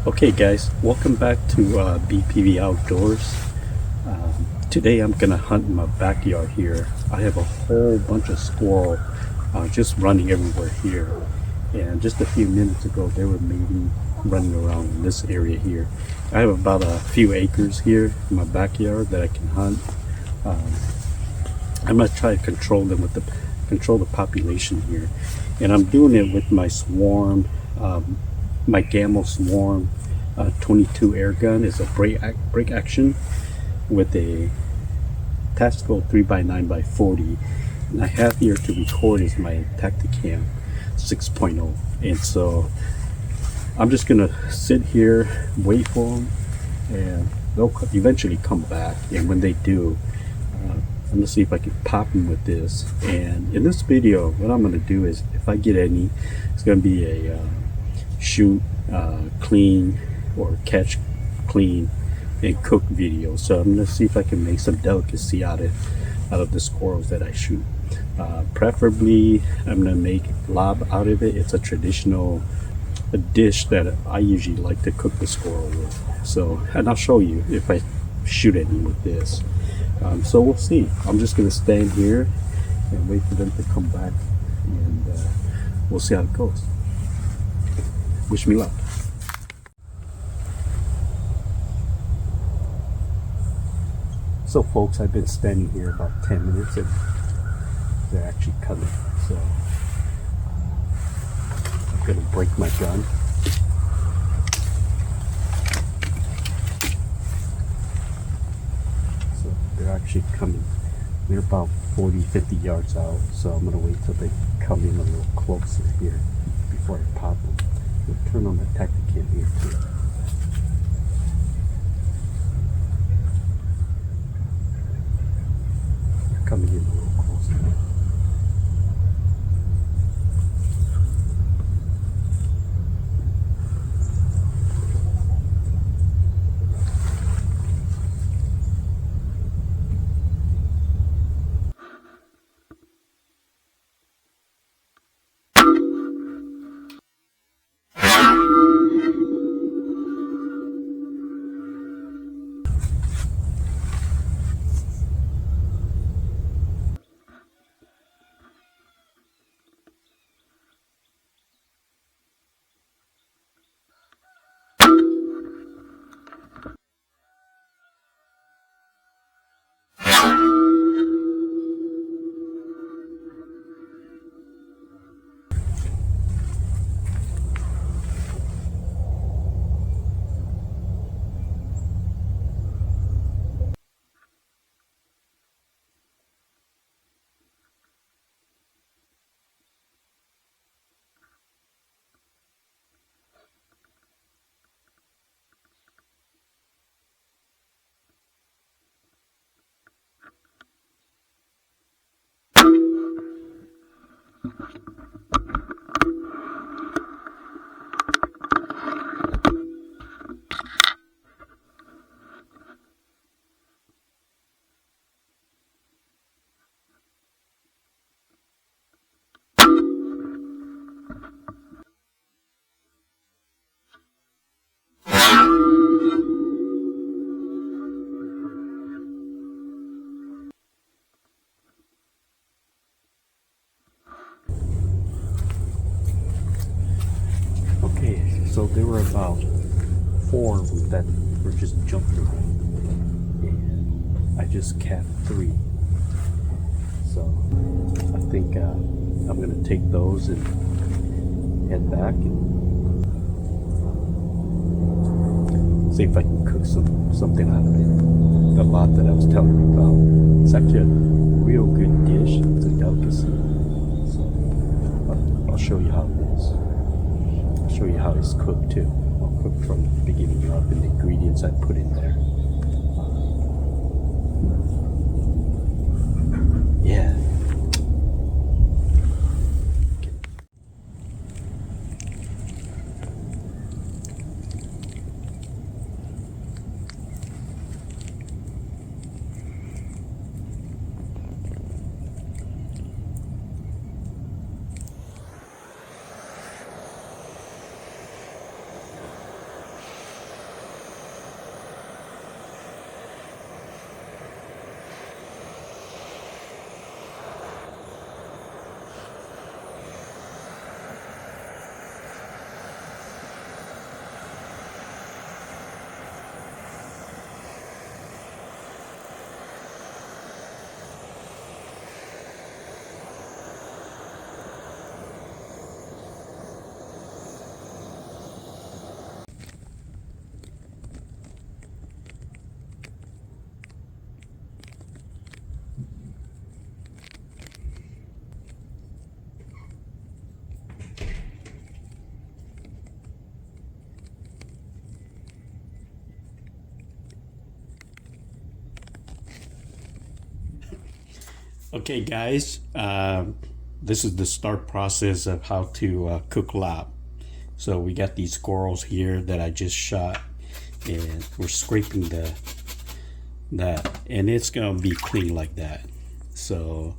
Okay guys, welcome back to BPV Outdoors. Today I'm gonna hunt in my backyard here. I have a whole bunch of squirrel just running everywhere here. And just a few minutes ago they were maybe running around in this area here. I have about a few acres here in my backyard that I can hunt. I'm gonna try to control them with control the population here. And I'm doing it with my swarm, my Gamma Swarm 22 air gun. Is a break action with a tactical 3x9x40. And I have here to record is my Tacticam 6.0. And so I'm just gonna sit here, wait for them, and they'll eventually come back. And when they do, I'm gonna see if I can pop them with this. And in this video, what I'm gonna do is, if I get any, it's gonna be a shoot, clean, or catch, clean, and cook video. So I'm gonna see if I can make some delicacy out of the squirrels that I shoot. Preferably, I'm gonna make Laab out of it. It's a traditional dish that I usually like to cook the squirrel with. So, and I'll show you if I shoot any with this. So we'll see. I'm just gonna stand here and wait for them to come back, and we'll see how it goes. Wish me luck. So folks, I've been standing here about 10 minutes and they're actually coming. So I'm gonna break my gun. So they're actually coming. They're about 40-50 yards out. So I'm gonna wait till they come in a little closer here before I pop them. We'll turn on the Tacticam here too. They're coming in a little closer. Okay, so there were about 4 that were just jumping around, and I just capped 3. So I think I'm gonna take those and head back and see if I can cook something out of it. The lot that I was telling you about. It's actually a real good dish. It's a delicacy. So I'll show you how it is. I'll show you how it's cooked too. I'll cook from the beginning up and the ingredients I put in there. Yeah. Okay, guys, this is the start process of how to cook Laab. So we got these squirrels here that I just shot, and we're scraping that, and it's gonna be clean like that. So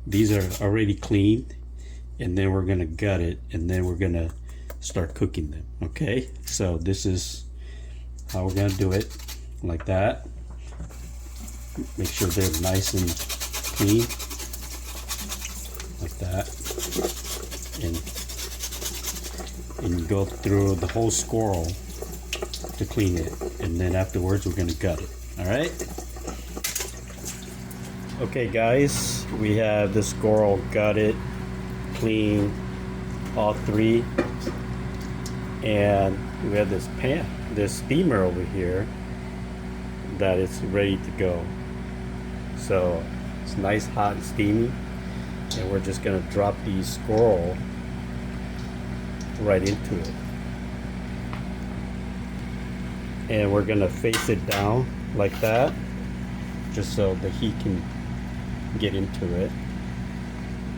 these are already cleaned, and then we're gonna gut it, and then we're gonna start cooking them. Okay, so this is how we're gonna do it, like that. Make sure they're nice and clean, like that, and you go through the whole squirrel to clean it, and then afterwards we're gonna gut it. All right. Okay, guys, we have the squirrel gutted, clean, all three, and we have this steamer over here that is ready to go. So it's nice, hot, and steamy, and we're just gonna drop these squirrel right into it, and we're gonna face it down like that, just so the heat can get into it,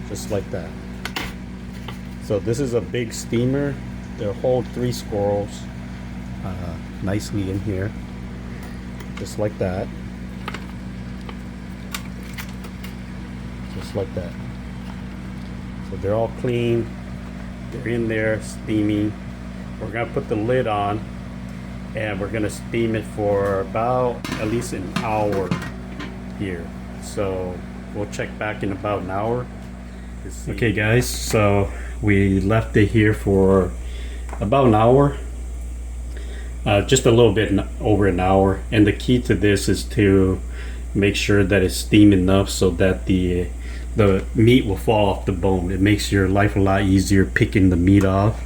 just like that. So this is a big steamer. They'll hold 3 squirrels nicely in here, just like that. Just like that. So they're all clean. They're in there steaming. We're gonna put the lid on, and we're gonna steam it for about at least an hour here. So we'll check back in about an hour. Okay, guys, so we left it here for about an hour, just a little bit over an hour. And the key to this is to make sure that it's steamed enough so that the meat will fall off the bone. It makes your life a lot easier picking the meat off.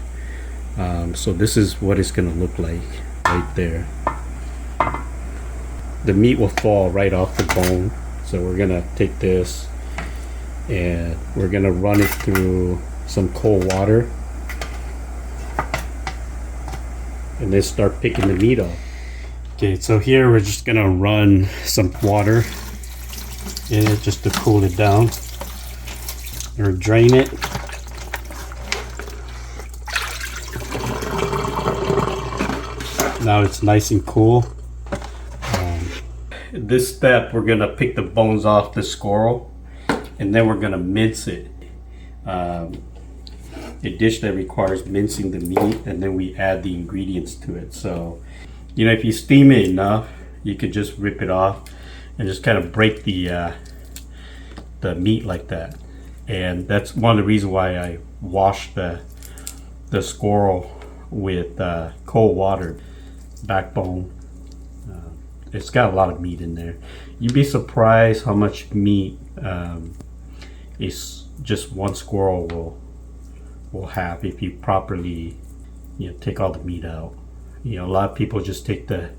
So this is what it's gonna look like right there. The meat will fall right off the bone. So we're gonna take this and we're gonna run it through some cold water, and then start picking the meat off. Okay, so here we're just gonna run some water in it just to cool it down, or drain it. Now it's nice and cool. This step, we're gonna pick the bones off the squirrel, and then we're gonna mince it. A dish that requires mincing the meat, and then we add the ingredients to it. So, you know, if you steam it enough, you could just rip it off and just kind of break the meat like that. And that's one of the reasons why I wash the squirrel with cold water. Backbone, it's got a lot of meat in there. You'd be surprised how much meat is just one squirrel will have if you properly, you know, take all the meat out. You know, a lot of people just take the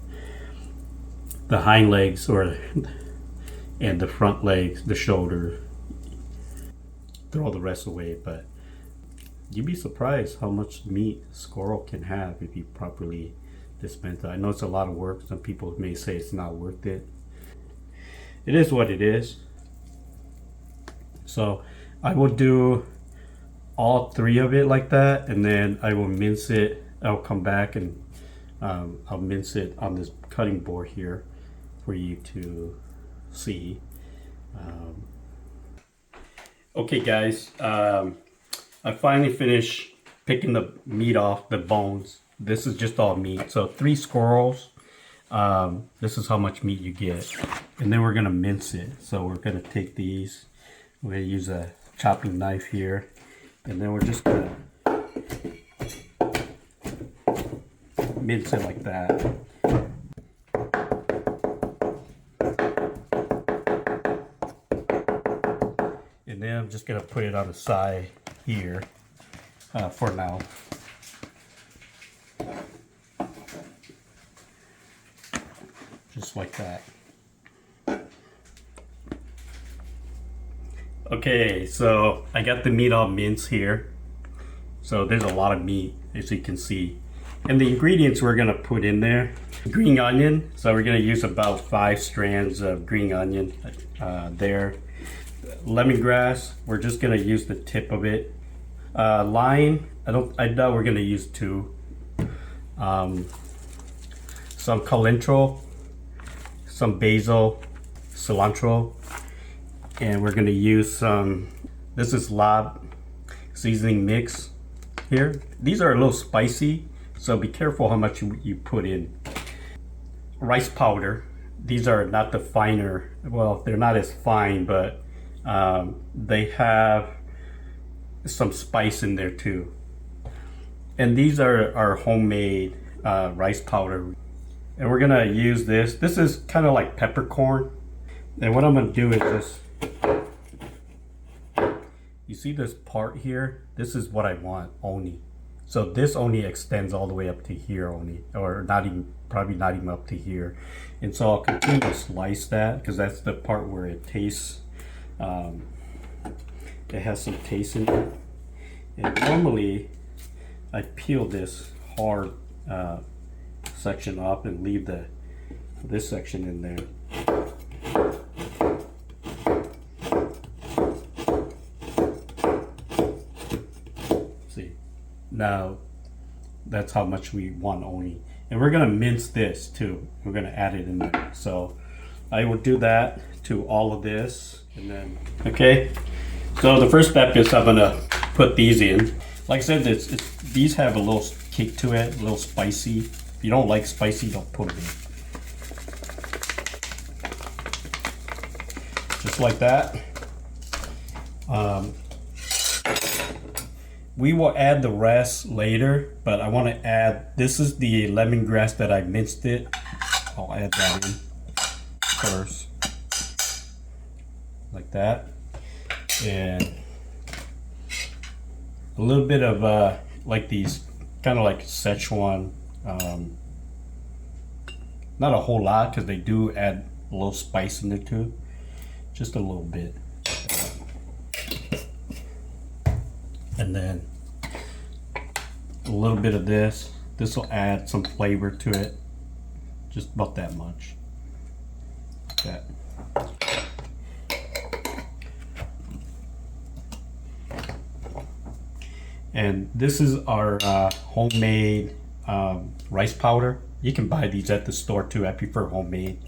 hind legs and the front legs, the shoulder, throw the rest away. But you'd be surprised how much meat a squirrel can have if you properly dispense it. I know it's a lot of work. Some people may say it's not worth it. It is what it is. So I will do all 3 of it like that, and then I will mince it. I'll come back and I'll mince it on this cutting board here for you to see. Okay, guys, I finally finished picking the meat off the bones. This is just all meat. So 3 squirrels. This is how much meat you get, and then we're gonna mince it. So we're gonna take these. We're gonna use a chopping knife here, and then we're just gonna mince it like that. And then I'm just gonna put it on the side here for now. Just like that. Okay, so I got the meat all minced here. So there's a lot of meat, as you can see. And the ingredients we're gonna put in there: green onion. So we're gonna use about 5 strands of green onion there. Lemongrass, we're just gonna use the tip of it. Lime, I doubt we're gonna use 2. Some cilantro, some basil, cilantro, and we're gonna use some, this is Laab seasoning mix here. These are a little spicy, so be careful how much you put in. Rice powder, these are not the finer, well, they're not as fine, but they have some spice in there too. And these are our homemade rice powder. And we're gonna use this. This is kind of like peppercorn. And what I'm gonna do is this. You see this part here? This is what I want only. So this only extends all the way up to here only, or not even, probably not even up to here. And so I'll continue to slice that because that's the part where it tastes. It has some taste in it. And normally I peel this hard section up and leave this section in there. See, now that's how much we want only. And we're gonna mince this too. We're gonna add it in there. So I will do that to all of this, and then, okay. So the first step is I'm gonna put these in. Like I said, these have a little kick to it, a little spicy. If you don't like spicy, don't put them in. Just like that. We will add the rest later, but I want to add, this is the lemongrass that I minced it. I'll add that in first. Like that. And a little bit of like these kind of like Szechuan, not a whole lot because they do add a little spice in there too, just a little bit. And then a little bit of this will add some flavor to it, just about that much. Like that. And this is our homemade rice powder. You can buy these at the store too. I prefer homemade.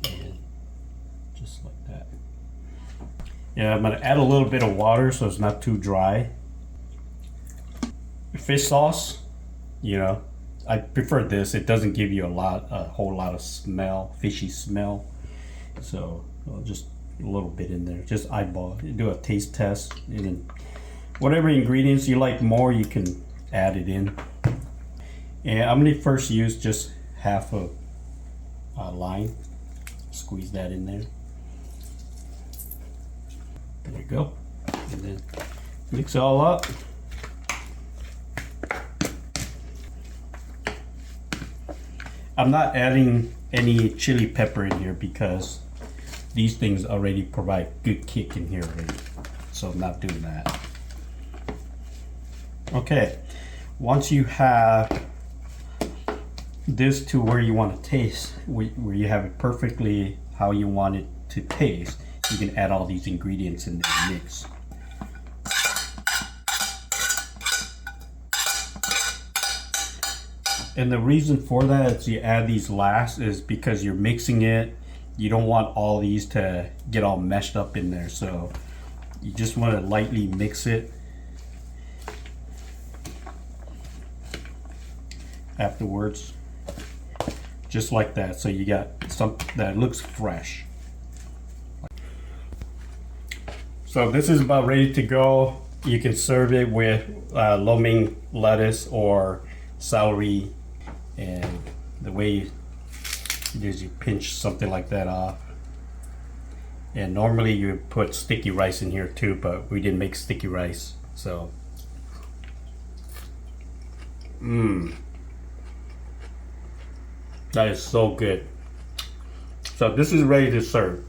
And just like that. Yeah, I'm gonna add a little bit of water so it's not too dry. Fish sauce, you know, I prefer this. It doesn't give you a whole lot of smell, fishy smell. So I'll just a little bit in there, just eyeball. You do a taste test, and then whatever ingredients you like more, you can add it in. And I'm gonna first use just half a lime. Squeeze that in there. There you go. And then mix it all up. I'm not adding any chili pepper in here because these things already provide good kick in here already. So I'm not doing that. Okay, once you have this to where you want to taste, where you have it perfectly how you want it to taste, you can add all these ingredients in the mix. And the reason for that is you add these last is because you're mixing it. You don't want all these to get all meshed up in there. So you just want to lightly mix it afterwards. Just like that. So you got something that looks fresh. So this is about ready to go. You can serve it with lo mein lettuce or celery. And the way is you pinch something like that off. And normally you put sticky rice in here too, but we didn't make sticky rice. So that is so good. So this is ready to serve.